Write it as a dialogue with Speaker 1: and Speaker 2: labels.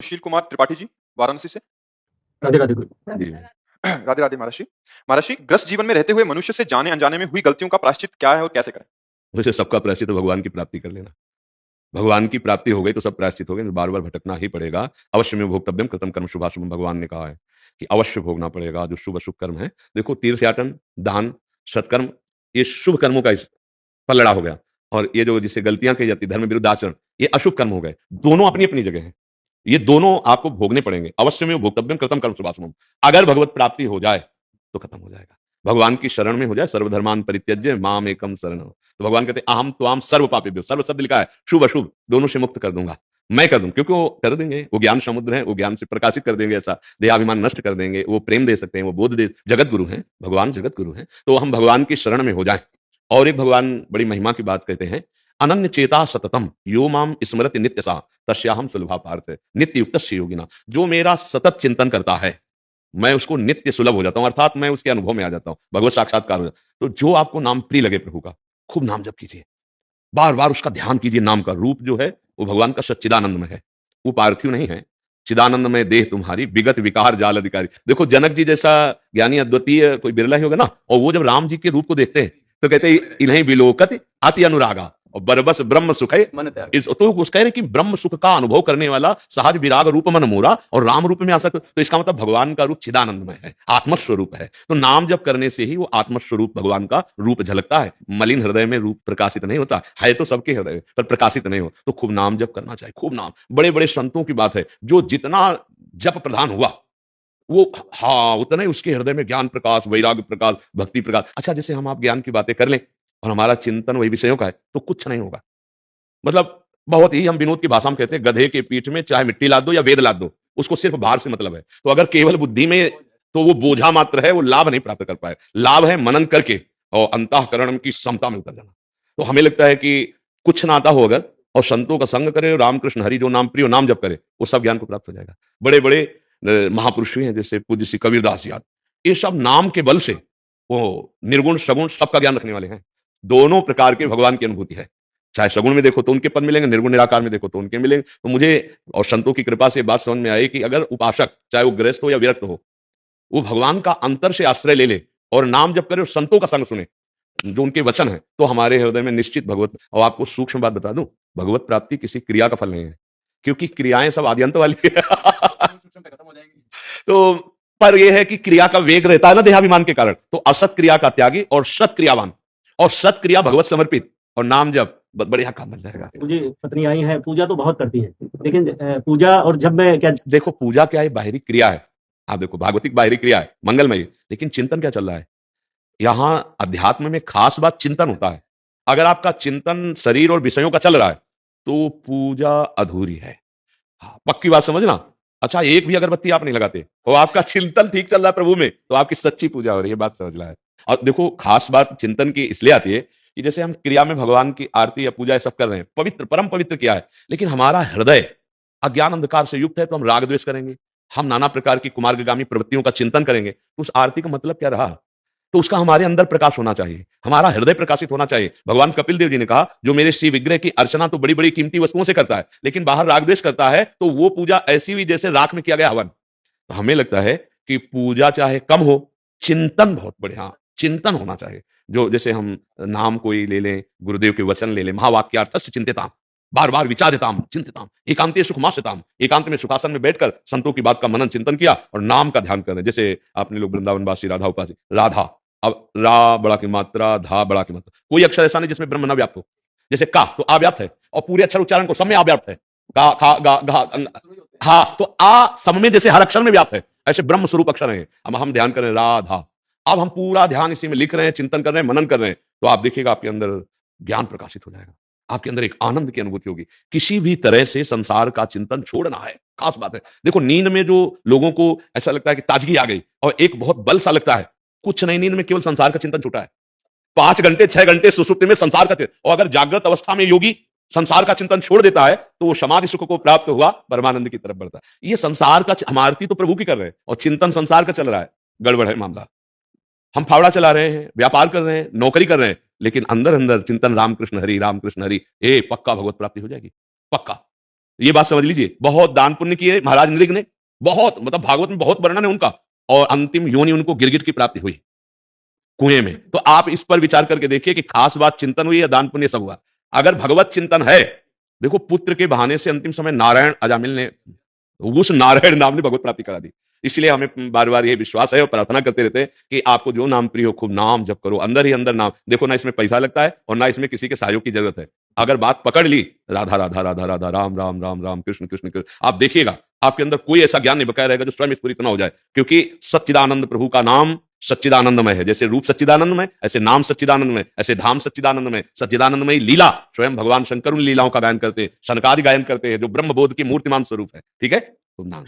Speaker 1: सुशील कुमार त्रिपाठी जी, वाराणसी से।
Speaker 2: राधे राधे गुरु
Speaker 3: जी।
Speaker 1: राधे राधे महाराज जी। महाराज जी, ग्रस्त जीवन में रहते हुए मनुष्य से जाने अनजाने में हुई गलतियों का प्रायश्चित क्या है और कैसे करें?
Speaker 3: वैसे सबका प्रायश्चित तो भगवान की प्राप्ति कर लेना। भगवान की प्राप्ति हो गई तो सब प्रायश्चित हो गए, बार-बार भटकना ही पड़ेगा। अवश्य में भोक्तव्यम कृतं कर्म शुभाशुभम भगवान ने कहा है कि अवश्य भोगना पड़ेगा जो शुभ-अशुभ कर्म है। देखो तीर्थयाटन, दान, सत्कर्म ये शुभ कर्मों का पलड़ा हो गया और ये जो जिससे गलतियाँ की जाती है धर्म विरुद्ध आचरण, ये अशुभ कर्म हो गए। दोनों अपनी-अपनी जगह हैं। ये दोनों आपको भोगने पड़ेंगे। अवश्य में भोक्तव्यम कृतं कर्म शुभाशुभम। अगर भगवत प्राप्ति हो जाए तो खत्म हो जाएगा। भगवान की शरण में हो जाए, सर्वधर्मान् परित्यज्य माम एकम शरणम। तो भगवान कहते हैं अहम त्वाम सर्व पापेभ्यो, सर्व शब्द लिखा है शुभ अशुभ दोनों से मुक्त कर दूंगा, मैं कर दूं, क्योंकि वो कर देंगे, वो ज्ञान समुद्र है, वो ज्ञान से प्रकाशित कर देंगे, ऐसा देहाभिमान नष्ट कर देंगे, वो प्रेम दे सकते हैं, वो बोध दे, जगत गुरु हैं, भगवान जगत गुरु हैं। तो हम भगवान की शरण में हो जाएं। और एक भगवान बड़ी महिमा की बात कहते हैं, अनन्य चेता सततम यो माम स्मरति नित्य सा तस्याहम सुलभा पार्थ। नित्य युक्त योगिना, जो मेरा सतत चिंतन करता है मैं उसको नित्य सुलभ हो जाता हूं, अर्थात मैं उसके अनुभव में आ जाता हूं, भगवत साक्षात्कार हो जाता। तो जो आपको नाम प्रिय लगे प्रभु का, खूब नाम जप कीजिए, बार बार उसका ध्यान कीजिए। नाम का रूप जो है वो भगवान का सच्चिदानंद में है, वो पार्थिव नहीं है। चिदानंद में देह तुम्हारी विगत विकार जाल अधिकारी। देखो जनक जी जैसा ज्ञानी अद्वितीय कोई बिरला ही होगा ना, और वो जब राम जी के रूप को देखते हैं तो कहते हैं इन्हीं विलोकत अति अनुरागा और बरबस ब्रह्म सुख है।
Speaker 2: मन त्याग
Speaker 3: तो उस कह रहे कि ब्रह्म सुख का अनुभव करने वाला सहज विराग रूप मन मोरा और राम रूप में आ सकते। तो इसका मतलब भगवान का रूप चिदानंदमय है, आत्मस्वरूप है। तो नाम जप करने से ही वो आत्मस्वरूप भगवान का रूप झलकता है। मलिन हृदय में रूप प्रकाशित नहीं होता है, तो सबके हृदय में पर प्रकाशित नहीं हो। तो खूब नाम जप करना चाहिए, खूब नाम। बड़े बड़े संतों की बात है, जो जितना जप प्रधान हुआ वो हाँ उतना ही उसके हृदय में ज्ञान प्रकाश, वैराग्य प्रकाश, भक्ति प्रकाश। अच्छा जैसे हम आप ज्ञान की बातें कर लें और हमारा चिंतन वही विषयों का है तो कुछ नहीं होगा। मतलब बहुत ही हम विनोद की भाषा में कहते हैं, गधे के पीठ में चाहे मिट्टी लाद दो या वेद लाद दो, उसको सिर्फ भार से मतलब है। तो अगर केवल बुद्धि में, तो वो बोझा मात्र है, वो लाभ नहीं प्राप्त कर पाए। लाभ है मनन करके और अंतःकरण की समता में उतर जाना। तो हमें लगता है कि कुछ ना आता हो अगर, और संतों का संग करे, रामकृष्ण हरि जो नाम प्रिय नाम जप करे, वो सब ज्ञान को प्राप्त हो जाएगा। बड़े बड़े महापुरुष भी हैं जैसे पूज्य श्री कबीरदास जी, ये सब नाम के बल से वो निर्गुण सगुण सबका ज्ञान रखने वाले हैं। दोनों प्रकार के भगवान की अनुभूति है। चाहे सगुण में देखो तो उनके पद मिलेंगे, निर्गुण निराकार में देखो तो उनके मिलेंगे। तो मुझे और संतों की कृपा से बात समझ में आई कि अगर उपासक चाहे वो गृहस्थ हो या विरक्त हो, वो भगवान का अंतर से आश्रय ले ले और नाम जप करे और संतों का संग सुने, जो उनके वचन है, तो हमारे हृदय में निश्चित भगवत। और आपको सूक्ष्म बात बता दूं, भगवत प्राप्ति किसी क्रिया का फल नहीं है, क्योंकि क्रियाएं सब आद्यंत वाली है।
Speaker 2: खत्म हो जाएंगी।
Speaker 3: तो पर यह है कि क्रिया का वेग रहता है ना देहाभिमान के कारण, तो असत क्रिया का त्यागी और सत क्रियावान, और सत क्रिया भगवत समर्पित और नाम जप बढ़िया काम बन जाएगा।
Speaker 2: मुझे पत्नी आई है, पूजा तो बहुत करती है, लेकिन पूजा और जब मैं क्या
Speaker 3: देखो पूजा क्या है, बाहरी क्रिया है। आप देखो भागवतिक बाहरी क्रिया है, मंगलमय, लेकिन चिंतन क्या चल रहा है यहां। अध्यात्म में खास बात चिंतन होता है। अगर आपका चिंतन शरीर और विषयों का चल रहा है तो पूजा अधूरी है। हाँ, पक्की बात समझना। अच्छा एक भी अगरबत्ती आप नहीं लगाते और आपका चिंतन ठीक चल रहा है प्रभु में, तो आपकी सच्ची पूजा हो रही है, बात समझना है। और देखो खास बात चिंतन की इसलिए आती है कि जैसे हम क्रिया में भगवान की आरती या पूजा सब कर रहे हैं, पवित्र परम पवित्र किया है, लेकिन हमारा हृदय अज्ञान अंधकार से युक्त है, तो हम राग द्वेष करेंगे, हम नाना प्रकार की कुमार्गामी प्रवृत्तियों का चिंतन करेंगे, तो उस आरती का मतलब क्या रहा। तो उसका हमारे अंदर प्रकाश होना चाहिए, हमारा हृदय प्रकाशित होना चाहिए। भगवान कपिल देव जी ने कहा, जो मेरे श्री विग्रह की अर्चना तो बड़ी बड़ी कीमती वस्तुओं से करता है, लेकिन बाहर राग द्वेष करता है, तो वो पूजा ऐसी हुई जैसे राख में किया गया हवन। तो हमें लगता है कि पूजा चाहे कम हो, चिंतन बहुत बढ़िया चिंतन होना चाहिए। जो जैसे हम नाम कोई ले लें, गुरुदेव के वचन ले लें, महावाक्यार्थस्य चिंतिताम, बार बार विचारिताम चिंतिताम, एकांते सुखमाश्रिताम, एकांत में सुखासन में बैठकर संतों की बात का मनन चिंतन किया और नाम का ध्यान कर रहे। जैसे आपने लोग वृंदावनवासी राधा उपासी, राधा, अब रा बड़ा की मात्रा, धा बड़ा की मात्रा, कोई अक्षर ऐसा नहीं जिसमें ब्रह्म न व्याप्त हो। जैसे का तो आ व्याप्त है, और पूरे अक्षर उच्चारण को सब में आ व्याप्त है। का खा गा घा हाँ, तो आ सब में जैसे हर अक्षर में व्याप्त है, ऐसे ब्रह्म स्वरूप अक्षर है। अब हम ध्यान करें राधा, अब हम पूरा ध्यान इसी में लिख रहे हैं, चिंतन कर रहे हैं, मनन कर रहे हैं, तो आप देखिएगा आपके अंदर ज्ञान प्रकाशित हो जाएगा, आपके अंदर एक आनंद की अनुभूति होगी। किसी भी तरह से संसार का चिंतन छोड़ना है, खास बात है। देखो नींद में जो लोगों को ऐसा लगता है कि ताजगी आ गई और एक बहुत बल सा लगता है, कुछ नहीं, नींद में केवल संसार का चिंतन छूटा है। 5 घंटे 6 घंटे सुसुप्ति में संसार का चिंतन, और अगर जागृत अवस्था में योगी संसार का चिंतन छोड़ देता है तो वो समाधि सुख को प्राप्त हुआ, परमानंद की तरफ बढ़ता है। ये संसार का हम आरती तो प्रभु की कर रहे हैं और चिंतन संसार का चल रहा है, गड़बड़ है मामला। हम फावड़ा चला रहे हैं, व्यापार कर रहे हैं, नौकरी कर रहे हैं, लेकिन अंदर अंदर चिंतन रामकृष्ण हरि, रामकृष्ण हरि, ए पक्का भगवत प्राप्ति हो जाएगी, पक्का। ये बात समझ लीजिए, बहुत दान पुण्य किए महाराज नृग ने, बहुत, मतलब भागवत में बहुत वर्णन है उनका, और अंतिम योनि उनको गिरगिट की प्राप्ति हुई कुएं में। तो आप इस पर विचार करके देखिए कि खास बात चिंतन हुई या दान पुण्य सब हुआ। अगर भगवत चिंतन है, देखो पुत्र के बहाने से अंतिम समय नारायण अजामिल ने, उस नारायण नाम ने भगवत प्राप्ति करा दी। इसलिए हमें बार बार ये विश्वास है और प्रार्थना करते रहते हैं कि आपको जो नाम प्रिय हो, खूब नाम जप करो, अंदर ही अंदर नाम। देखो ना इसमें पैसा लगता है और ना इसमें किसी के सहयोग की जरूरत है। अगर बात पकड़ ली, राधा राधा राधा राधा, राम राम राम राम, कृष्ण कृष्ण कृष्ण, आप देखिएगा आपके अंदर कोई ऐसा ज्ञान नहीं बकाया रहेगा जो स्वयं स्फुरित ना हो जाए। क्योंकि सच्चिदानंद प्रभु का नाम सच्चिदानंदमय है। जैसे रूप सच्चिदानंदमय, ऐसे नाम सच्चिदानंदमय, ऐसे धाम सच्चिदानंदमय, सच्चिदानंदमय लीला स्वयं भगवान शंकर उन लीलाओं का गायन करते हैं, शनकादि गायन करते हैं, जो ब्रह्म बोध की मूर्तिमान स्वरूप है। ठीक है, तो नाम